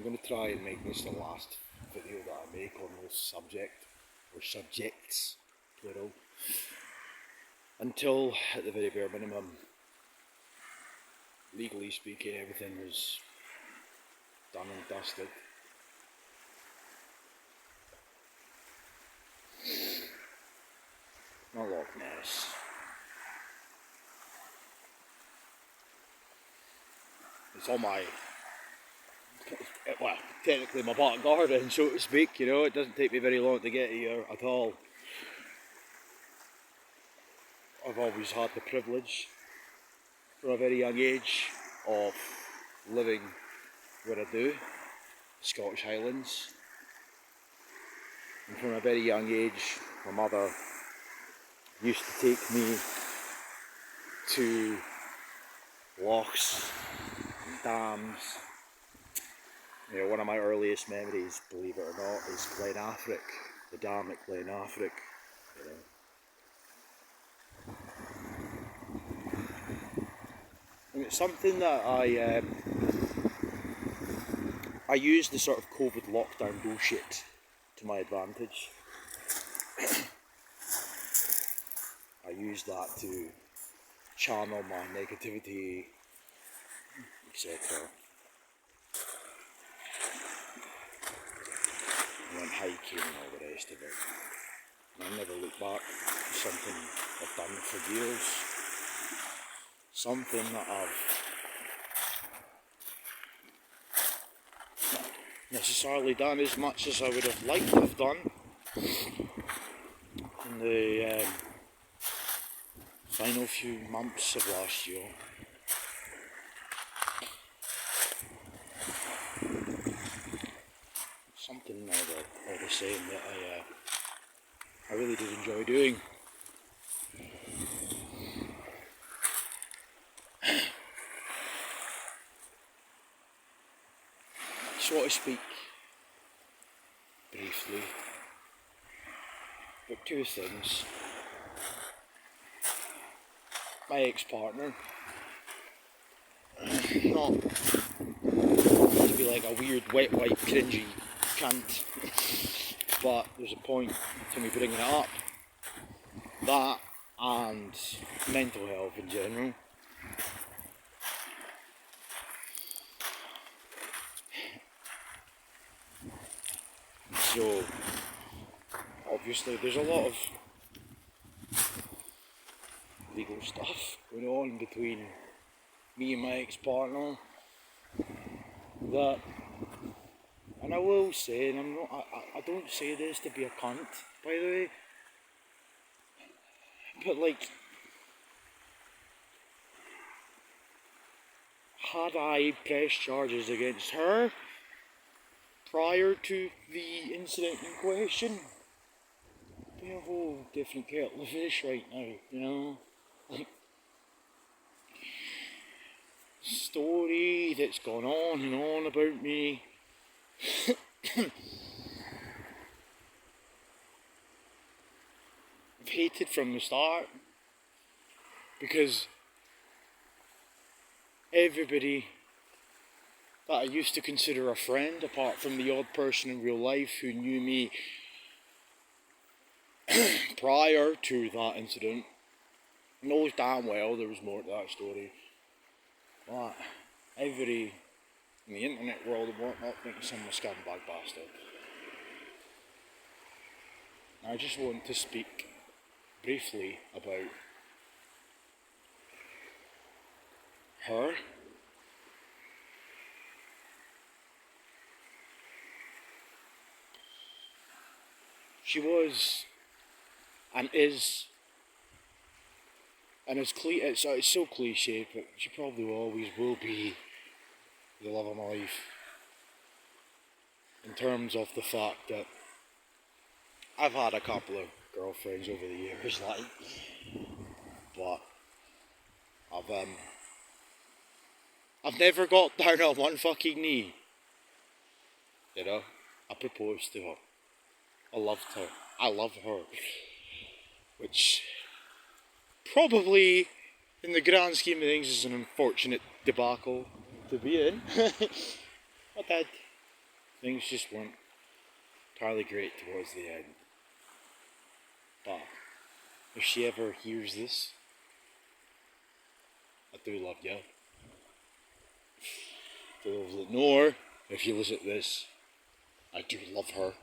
I'm going to try and make this the last video that I make on this subject, or subjects, plural, until, at the very bare minimum, legally speaking, everything is done and dusted. Not Loch Ness. It's all my, well, technically my back garden, so to speak, you know. It doesn't take me very long to get here at all. I've always had the privilege, from a very young age, of living where I do, the Scottish Highlands. And from a very young age, my mother used to take me to lochs and dams. You know, one of my earliest memories, believe it or not, is Glenafric, the dam at Glenafric. You know. And it's something that I use the sort of COVID lockdown bullshit to my advantage. I use that to channel my negativity, etc. I went hiking and all the rest of it. And I never look back. It's something I've done for years. Something that I've not necessarily done as much as I would have liked to have done in the final few months of last year. Something all the same that I really did enjoy doing. I just want to speak briefly about two things. My ex-partner, not to be like a weird wet wipe cringy cunt, but there's a point to me bringing it up. That and mental health in general. So obviously there's a lot of legal stuff going on between me and my ex-partner that, and I will say, and I don't say this to be a cunt, by the way, but like, had I pressed charges against her prior to the incident in question, it'd be a whole different kettle of fish right now, you know? Like, story that's gone on and on about me. I've hated from the start, because everybody that I used to consider a friend, apart from the odd person in real life who knew me prior to that incident, knows damn well there was more to that story. But everybody in the internet world and whatnot thinks I'm a scumbag bastard. I just want to speak briefly about her. She was and is, and it's so cliche, but she probably always will be the love of my life, in terms of the fact that I've had a couple of girlfriends over the years, like, but I've never got down on one fucking knee, you know. I proposed to her, I loved her, I love her, which probably, in the grand scheme of things, is an unfortunate debacle to be in. I did. Things just weren't entirely great towards the end. But if she ever hears this, I do love you. For those that know her, if you listen to this, I do love her.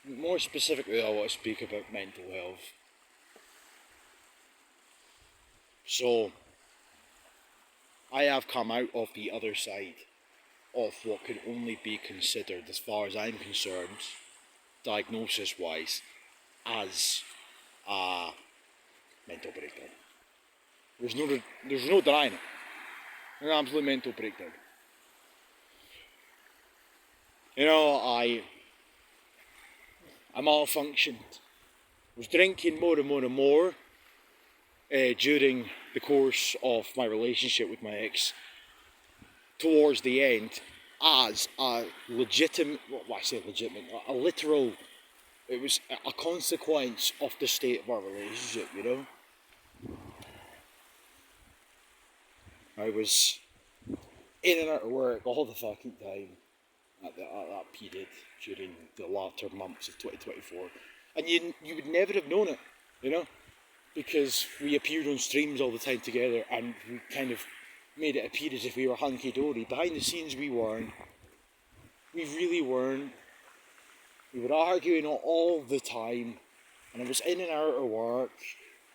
More specifically, I want to speak about mental health. So, I have come out of the other side of what can only be considered, as far as I'm concerned, diagnosis-wise, as a mental breakdown. There's no denying it. An absolute mental breakdown. You know, I malfunctioned. Was drinking more and more and more during the course of my relationship with my ex. Towards the end, as a legitimate, well, I say legitimate, a literal, it was a consequence of the state of our relationship, you know. I was in and out of work all the fucking time at that period during the latter months of 2024, and you would never have known it, you know, because we appeared on streams all the time together, and we kind of made it appear as if we were hunky-dory. Behind the scenes we weren't. We really weren't. We were arguing all the time, and I was in and out of work,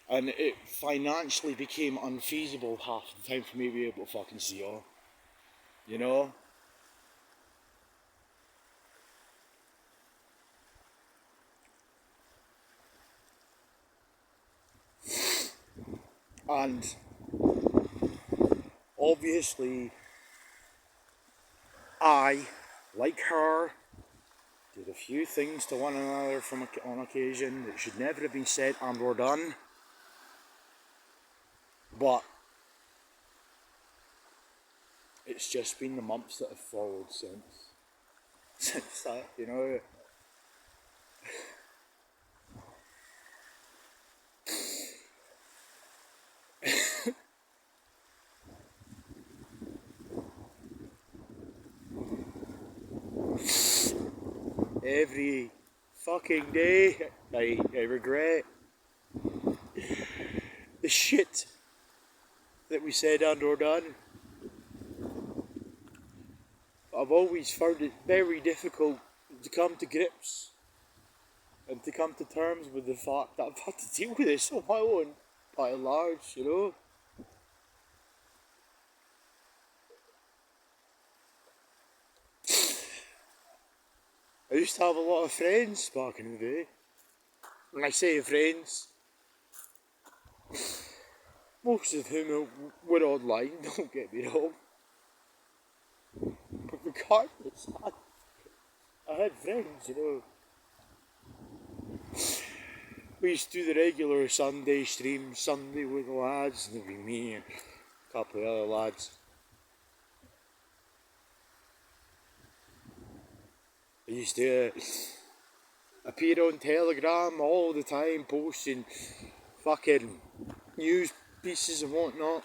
and it financially became unfeasible half the time for me to be able to fucking see her. You know? And obviously, I, like her, did a few things to one another on occasion that should never have been said and or done. But it's just been the months that have followed since that, you know. Every fucking day I regret the shit that we said and or done. I've always found it very difficult to come to grips and to come to terms with the fact that I've had to deal with this on my own, by and large, you know. I used to have a lot of friends back in the day. When I say friends, most of whom were online, don't get me wrong. But regardless, I had friends, you know. We used to do the regular Sunday stream, Sunday with the lads, and there'd be me and a couple of other lads. I used to appear on Telegram all the time, posting fucking news pieces and whatnot.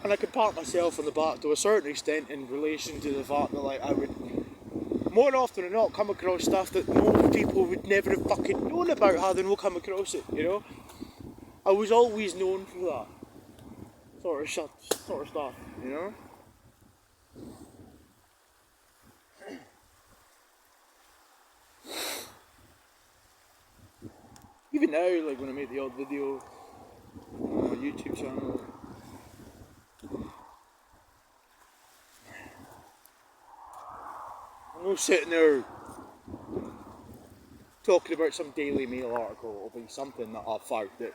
And I could pat myself on the back to a certain extent in relation to the fact that, like, I would more often than not come across stuff that most people would never have fucking known about had they not come across it, you know? I was always known for that sort of stuff, you know? Even now, like when I make the odd video on my YouTube channel, I'm not sitting there talking about some Daily Mail article. It'll be something that I've found that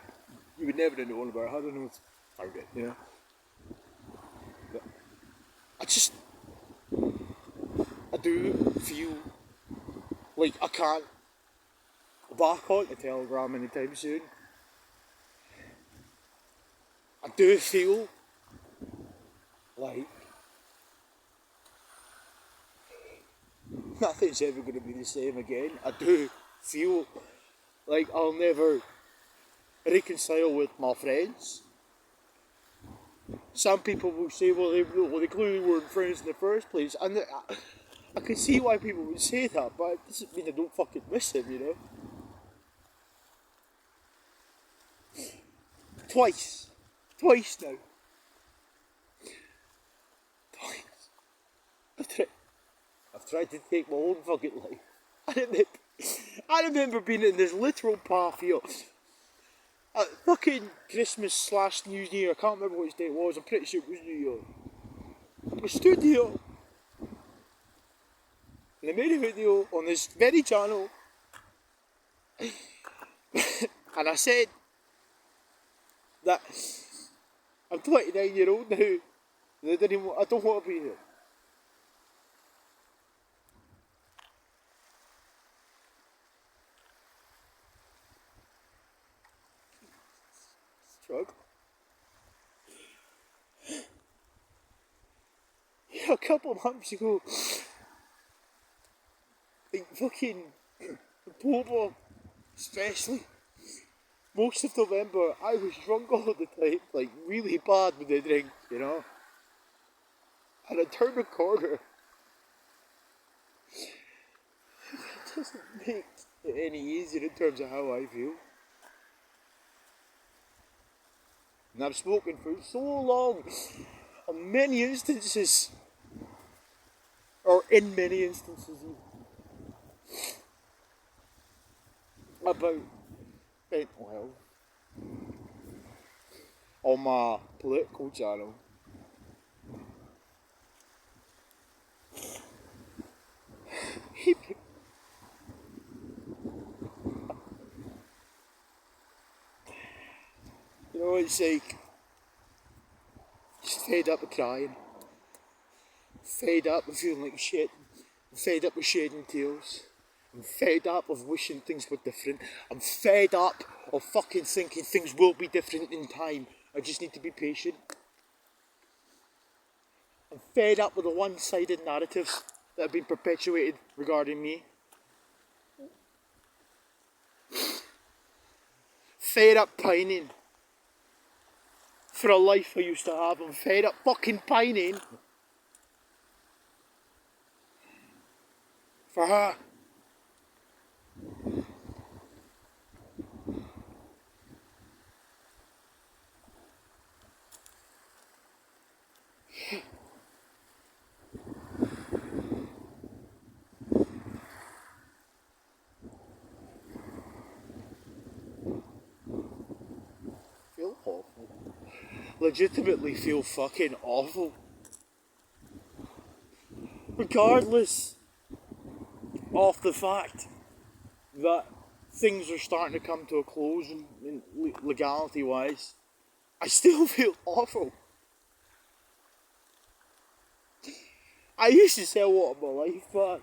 you would never have known about had I not found it, you know? But I do feel like I can't go back onto Telegram anytime soon. I do feel like nothing's ever going to be the same again. I do feel like I'll never reconcile with my friends. Some people will say, well, they clearly weren't friends in the first place. And I can see why people would say that, but it doesn't mean I don't fucking miss him, you know? Twice. Twice now. Twice. I've tried to take my own fucking life. I remember being in this literal path here. At fucking Christmas / New Year, I can't remember which day it was, I'm pretty sure it was New Year. I stood here and I made a video on this very channel and I said that I'm 29-year-old now and I don't want to be here. Shrug. Yeah, a couple of months ago, like fucking October especially, most of November, I was drunk all the time, like really bad with the drink, you know. And I turned the corner. It doesn't make it any easier in terms of how I feel. And I've spoken for so long, on many instances, or in many instances, about mental health on my political channel. You know, it's like, just fed up with crying, fed up with feeling like shit, I'm fed up with shedding tears, I'm fed up of wishing things were different, I'm fed up of fucking thinking things will be different in time, I just need to be patient. I'm fed up with the one-sided narratives that have been perpetuated regarding me. Fed up pining for a life I used to have. I'm fed up fucking pining for her. Feel awful. Legitimately feel fucking awful. Regardless of the fact that things are starting to come to a close in legality wise, I still feel awful. I used to say I wanted my life back.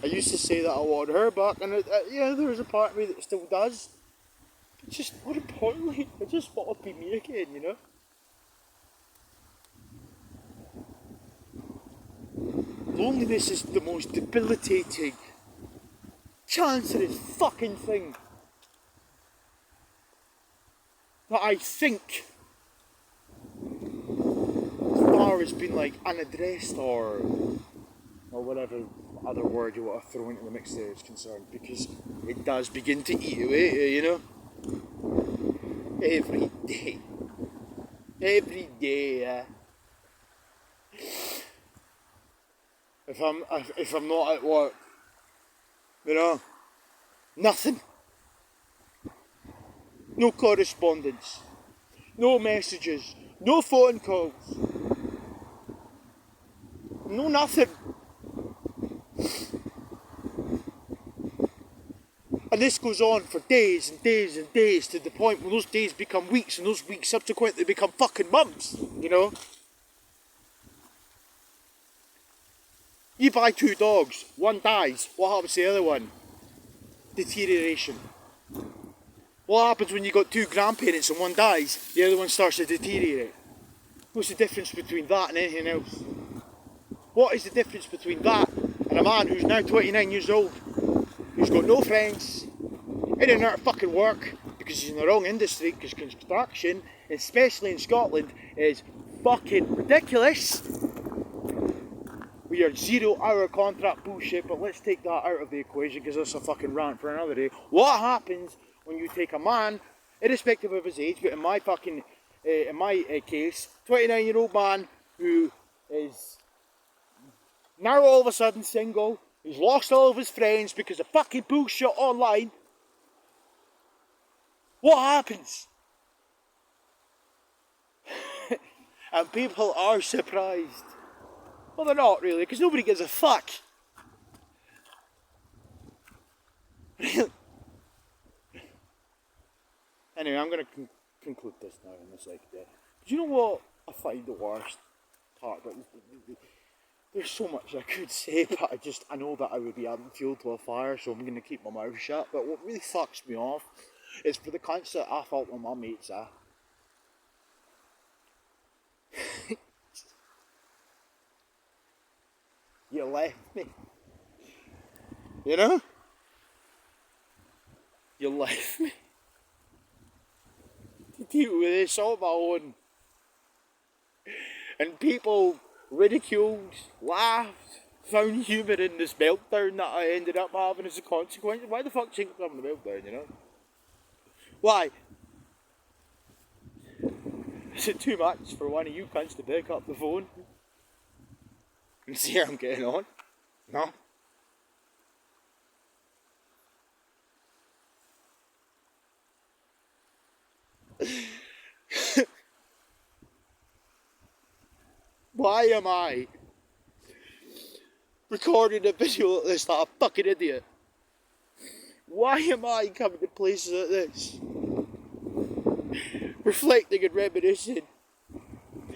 I used to say that I wanted her back, and yeah, there's a part of me that still does. But just more importantly, I just want to be me again, you know? Loneliness is the most debilitating, cancerous fucking thing that I think as far as being like unaddressed or whatever other word you want to throw into the mix there is concerned, because it does begin to eat away at you, you know? Every day. Every day, If I'm not at work, you know, nothing. No correspondence, no messages, no phone calls, no nothing. And this goes on for days and days and days, to the point where those days become weeks and those weeks subsequently become fucking months, you know? You buy 2 dogs, one dies, what happens to the other one? Deterioration. What happens when you got 2 grandparents and one dies, the other one starts to deteriorate? What's the difference between that and anything else? What is the difference between that and a man who's now 29 years old, who's got no friends, in and out of fucking work, because he's in the wrong industry, because construction, especially in Scotland, is fucking ridiculous. We are 0-hour contract bullshit, but let's take that out of the equation because that's a fucking rant for another day. What happens when you take a man, irrespective of his age, but in my fucking, case, 29-year-old man who is now all of a sudden single, he's lost all of his friends because of fucking bullshit online. What happens? And people are surprised. Well, they're not really, because nobody gives a fuck. Really? Anyway, I'm going to conclude this now in a second. Do you know what I find the worst part about this? There's so much I could say, but I know that I would be adding fuel to a fire, so I'm going to keep my mouth shut. But what really fucks me off is for the cunts that I thought were my mates, You left me. You know? You left me. To deal with this on my own. And people ridiculed, laughed, found humour in this meltdown that I ended up having as a consequence. Why the fuck think I'm having a meltdown, you know? Why? Is it too much for one of you cunts to pick up the phone and see how I'm getting on? No? Why am I recording a video like this like a fucking idiot? Why am I coming to places like this? Reflecting and reminiscing.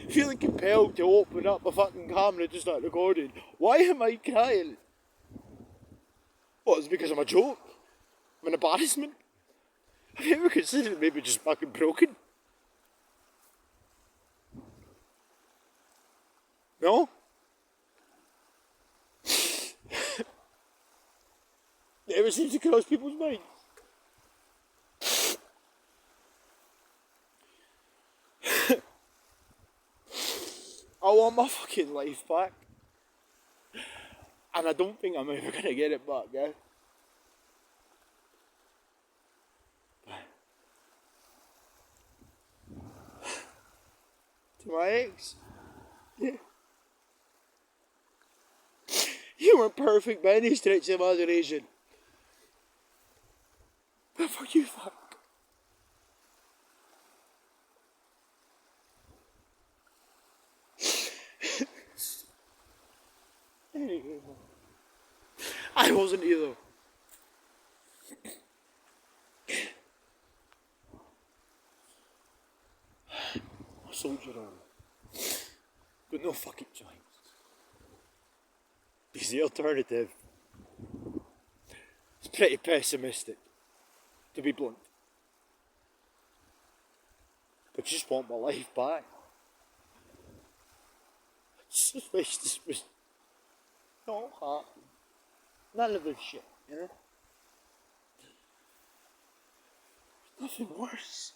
Feeling compelled to open up a fucking camera to start recording. Why am I crying? What, is it because I'm a joke? I'm an embarrassment? Have you ever considered maybe just fucking broken? No? It never seems to cross people's minds. I want my fucking life back. And I don't think I'm ever going to get it back, yeah? To my ex? Yeah. You weren't perfect by any stretch of imagination. But for you, fuck. Anyway, I wasn't either. I soldier on. But no fucking choice. Because the alternative is pretty pessimistic, to be blunt. But just want my life back. I just wish this was not happening. None of this shit, you know? Nothing worse.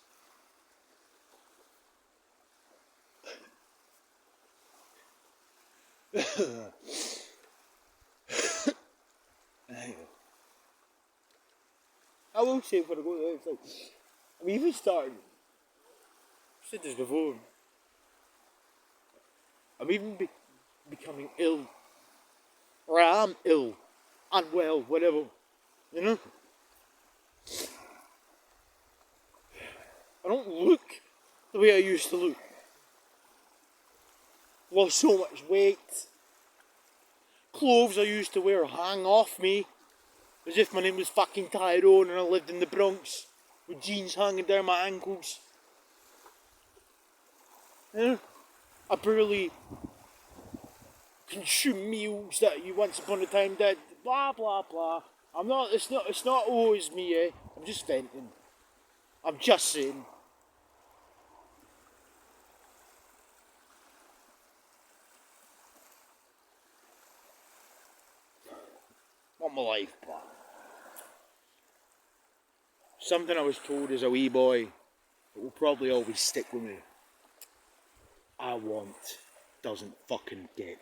I will say for the go there, it's like, I'm even starting, I've said this before, I'm even becoming ill, or I am ill, unwell, whatever, you know? I don't look the way I used to look. Lost so much weight. Clothes I used to wear hang off me, as if my name was fucking Tyrone and I lived in the Bronx, with jeans hanging down my ankles. You know? I barely consume meals that you once upon a time did. Blah blah blah. It's not always me, eh? I'm just venting. I'm just saying. Want my life back. something I was told as a wee boy that will probably always stick with me. I want doesn't fucking get.